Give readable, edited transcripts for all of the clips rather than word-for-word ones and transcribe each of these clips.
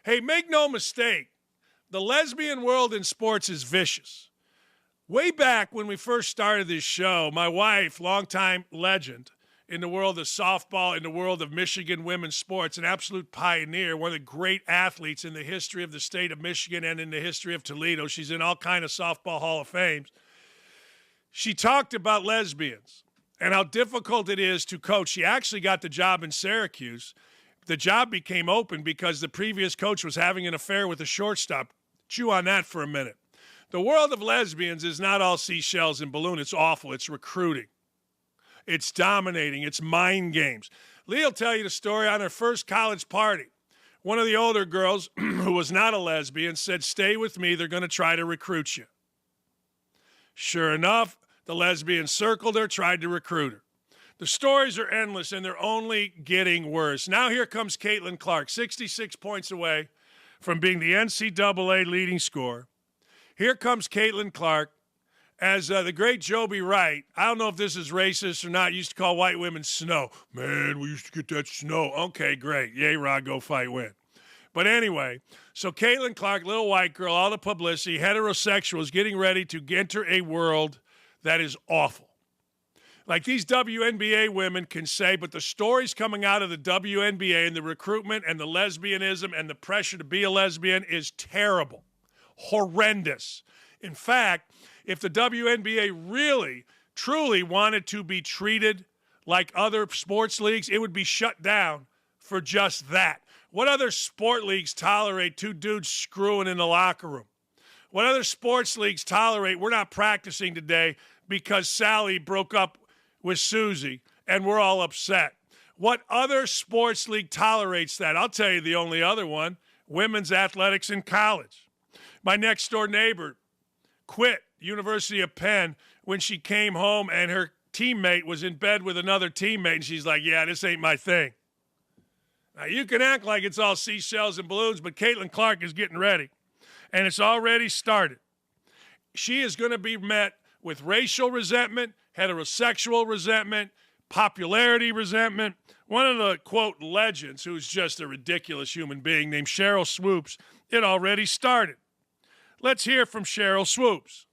Hey, make no mistake, the lesbian world in sports is vicious. Way back when we first started this show, my wife, longtime legend in the world of softball, in the world of Michigan women's sports, an absolute pioneer, one of the great athletes in the history of the state of Michigan and in the history of Toledo. She's in all kind of softball Hall of Fames. She talked about lesbians and how difficult it is to coach. She actually got the job in Syracuse. The job became open because the previous coach was having an affair with a shortstop. Chew on that for a minute. The world of lesbians is not all seashells and balloon. It's awful. It's recruiting. It's dominating. It's mind games. Leah will tell you the story on her first college party. One of the older girls, who was not a lesbian, said, "Stay with me. They're going to try to recruit you." Sure enough, the lesbians circled her, tried to recruit her. The stories are endless, and they're only getting worse. Now here comes Caitlin Clark, 66 points away from being the NCAA leading scorer. Here comes Caitlin Clark. As the great Joby Wright, I don't know if this is racist or not, used to call white women snow. Man, we used to get that snow. Okay, great. Yay, Rod, go fight, win. But anyway, so Caitlin Clark, little white girl, all the publicity, heterosexuals, getting ready to enter a world that is awful. Like these WNBA women can say, but the stories coming out of the WNBA and the recruitment and the lesbianism and the pressure to be a lesbian is terrible, horrendous. In fact, if the WNBA really, truly wanted to be treated like other sports leagues, it would be shut down for just that. What other sport leagues tolerate two dudes screwing in the locker room? What other sports leagues tolerate, we're not practicing today because Sally broke up with Susie and we're all upset? What other sports league tolerates that? I'll tell you the only other one, women's athletics in college. My next door neighbor quit University of Penn when she came home and her teammate was in bed with another teammate, and she's like, "Yeah, this ain't my thing." Now, you can act like it's all seashells and balloons, but Caitlin Clark is getting ready, and it's already started. She is going to be met with racial resentment, heterosexual resentment, popularity resentment. One of the, quote, legends, who's just a ridiculous human being, named Cheryl Swoopes, it already started. Let's hear from Cheryl Swoopes.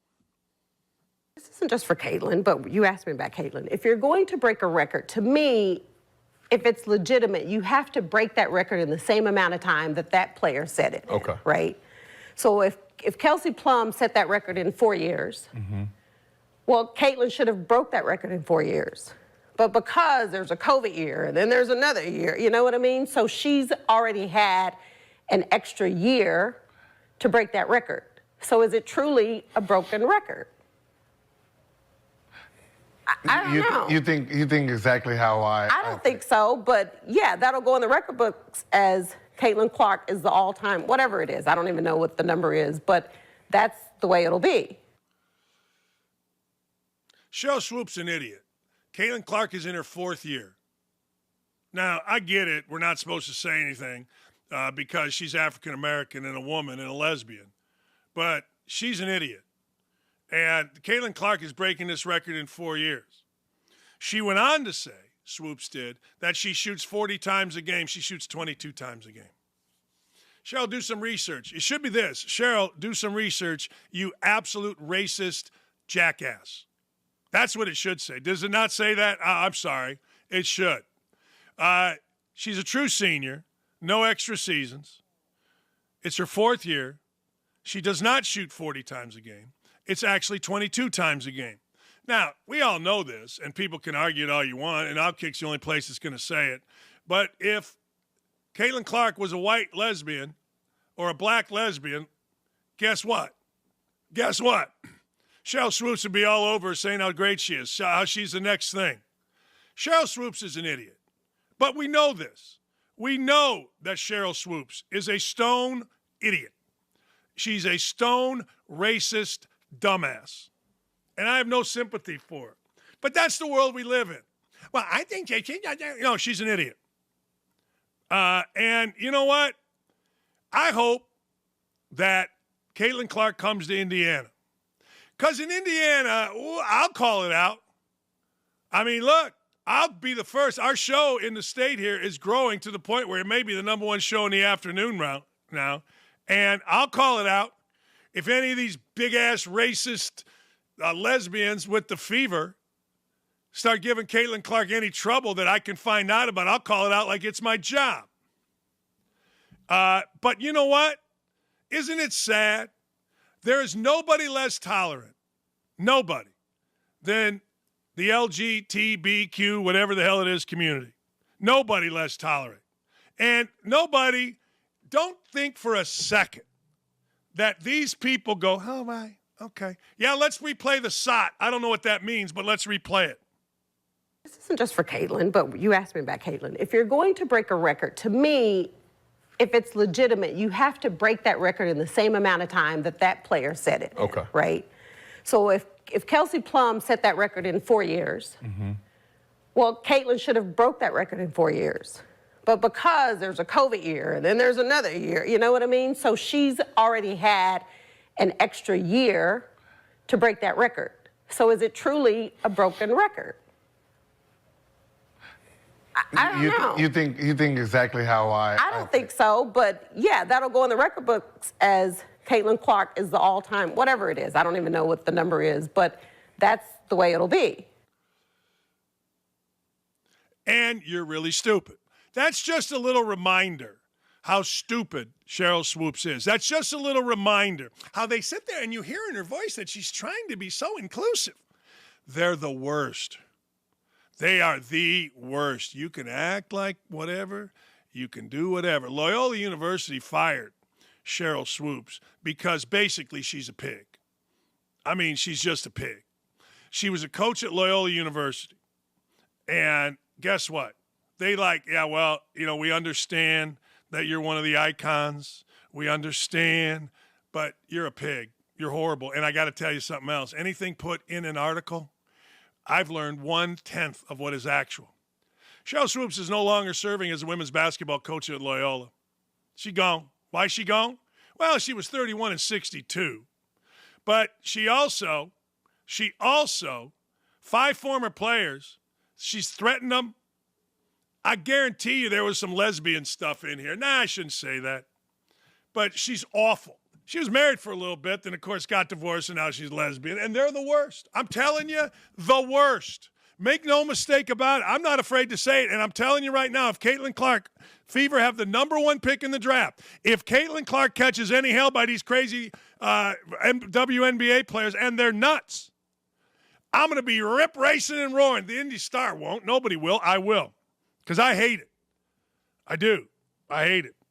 This isn't just for Caitlin, but you asked me about Caitlin. If you're going to break a record, to me, if it's legitimate, you have to break that record in the same amount of time that that player set it. Okay. Right? So if Kelsey Plum set that record in 4 years, well, Caitlin should have broke that record in 4 years. But because there's a COVID year and then there's another year, you know what I mean? So she's already had an extra year to break that record. So is it truly a broken record? I don't know. You think exactly how I don't think so, but yeah, that'll go in the record books as Caitlin Clark is the all-time, whatever it is. I don't even know what the number is, but that's the way it'll be. Cheryl Swoopes an idiot. Caitlin Clark is in her 4th year. Now, I get it. We're not supposed to say anything because she's African-American and a woman and a lesbian. But she's an idiot. And Caitlin Clark is breaking this record in 4 years. She went on to say, Swoopes did, that she shoots 40 times a game. She shoots 22 times a game. Cheryl, do some research. It should be this. Cheryl, do some research, you absolute racist jackass. That's what it should say. Does it not say that? I'm sorry. It should. She's a true senior, no extra seasons. It's her 4th year. She does not shoot 40 times a game. It's actually 22 times a game. Now, we all know this, and people can argue it all you want, and OutKick's the only place that's going to say it. But if Caitlin Clark was a white lesbian or a black lesbian, guess what? Guess what? Cheryl Swoopes would be all over saying how great she is, how she's the next thing. Cheryl Swoopes is an idiot. But we know this. We know that Cheryl Swoopes is a stone idiot. She's a stone racist dumbass. And I have no sympathy for her. But that's the world we live in. Well, I think no, she's an idiot. And you know what? I hope that Caitlin Clark comes to Indiana. Because in Indiana, I'll call it out. I mean, look, I'll be the first. Our show in the state here is growing to the point where it may be the number one show in the afternoon round. now, and I'll call it out. If any of these big-ass racist lesbians with the fever start giving Caitlin Clark any trouble that I can find out about, I'll call it out like it's my job. But you know what? Isn't it sad? There is nobody less tolerant, nobody, than the LGBTQ, whatever the hell it is, community. Nobody less tolerant. And nobody, don't think for a second that these people go, oh, my, okay. Yeah, let's replay the SOT. I don't know what that means, but let's replay it. This isn't just for Caitlin, but you asked me about Caitlin. If you're going to break a record, to me, if it's legitimate, you have to break that record in the same amount of time that that player set it. Okay. Right? So if Kelsey Plum set that record in 4 years, well, Caitlin should have broke that record in 4 years. But because there's a COVID year and then there's another year, you know what I mean? So she's already had an extra year to break that record. So is it truly a broken record? I don't know. You think exactly how I don't think so, but yeah, that'll go in the record books as Caitlin Clark is the all-time, whatever it is. I don't even know what the number is, but that's the way it'll be. And you're really stupid. That's just a little reminder how stupid Cheryl Swoopes is. That's just a little reminder how they sit there and you hear in her voice that she's trying to be so inclusive. They're the worst. They are the worst. You can act like whatever. You can do whatever. Loyola University fired Cheryl Swoopes because basically she's a pig. I mean, she's just a pig. She was a coach at Loyola University. And guess what? They we understand that you're one of the icons. We understand, but you're a pig. You're horrible. And I got to tell you something else. Anything put in an article, I've learned 1/10 of what is actual. Cheryl Swoopes is no longer serving as a women's basketball coach at Loyola. She gone. Why is she gone? Well, she was 31 and 62. But she also, 5 former players, she's threatened them. I guarantee you there was some lesbian stuff in here. Nah, I shouldn't say that. But she's awful. She was married for a little bit, then, of course, got divorced, and now she's lesbian. And they're the worst. I'm telling you, the worst. Make no mistake about it. I'm not afraid to say it. And I'm telling you right now, if Caitlin Clark, Fever have the number 1 pick in the draft, if Caitlin Clark catches any hell by these crazy WNBA players, and they're nuts, I'm going to be rip racing and roaring. The Indy Star won't. Nobody will. I will. Because I hate it. I do. I hate it.